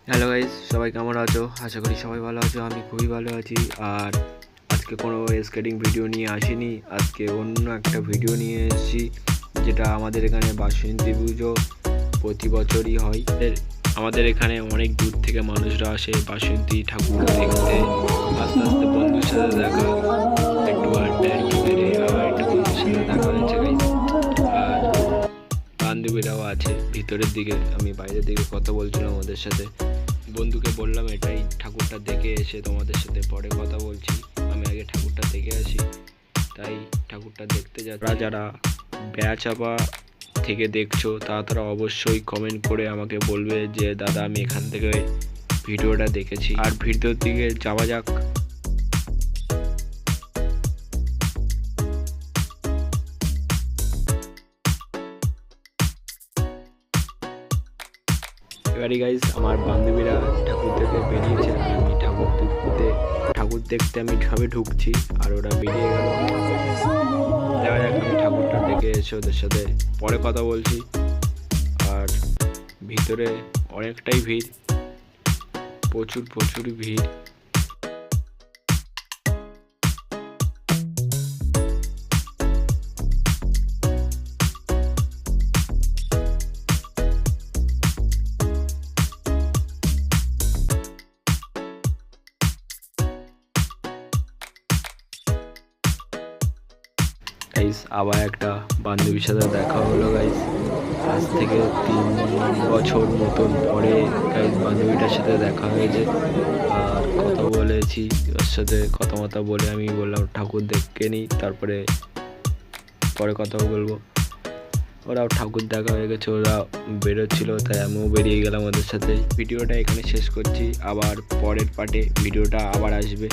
Hello guys, সবাই কেমন আছো? আশা করি সবাই ভালো আছো। আমি খুবই ভালো আছি। আর আজকে কোনো স্কেটিং ভিডিও নিয়ে আসিনি, আজকে অন্য একটা ভিডিও নিয়ে এসেছি, যেটা আমাদের এখানে বাসন্তী পুজো প্রতি বছরই হয়। আমাদের এখানে অনেক দূর থেকে মানুষরা আসে বাসন্তী ঠাকুর দেখতে। আস্তে আস্তে বন্ধুর সাথে দেখা, একটু আড্ডা একটু মেরে আবার একটু বন্ধুর সাথে দেখা হয়েছে গাইস। আর বান্ধবীরাও আছে ভিতরের দিকে, আমি বাইরের দিকে কথা বলছিলাম ওদের সাথে। বন্ধুকে বললাম এটাই ঠাকুরটা দেখে এসে তোমাদের সাথে পরে কথা বলছি, আমি আগে ঠাকুরটা দেখে আসি। তাই ঠাকুরটা দেখতে যারা যারা বেড়াচাপা থেকে দেখছো তারা অবশ্যই কমেন্ট করে আমাকে বলবে যে দাদা আমি এখান থেকে ভিডিওটা দেখেছি। আর ভিডিওর দিকে যাওয়া যাক। এবারে গাইজ আমার বান্ধবীরা ঠাকুর দেখে বেরিয়েছে, আর আমি ঠাকুর দেখতে আমি সবে ঢুকছি আর ওরা বেরিয়ে গেল। দেখা যাক, আমি ঠাকুরটা দেখে এসে ওদের সাথে পরে কথা বলছি। আর ভিতরে অনেকটাই ভিড়, প্রচুর প্রচুর ভিড়। গাইস আবার একটা বান্ধবীর সাথে দেখা হলো গাইস, আজ থেকে 3 বছর মতন পরে গাইস বান্ধবীটার সাথে দেখা হয়েছে। আর কথা বলেছি ওর সাথে, কথা বলে আমি বললাম ঠাকুর দেখে নিই, তারপরে পরে কথা বলবো। ওরাও ঠাকুর দেখা হয়ে গেছে, ওরা বেরোচ্ছিল, তাই আমিও বেরিয়ে গেলাম ওদের সাথে। ভিডিওটা এখানে শেষ করছি, আবার পরের পার্টে ভিডিওটা আবার আসবে।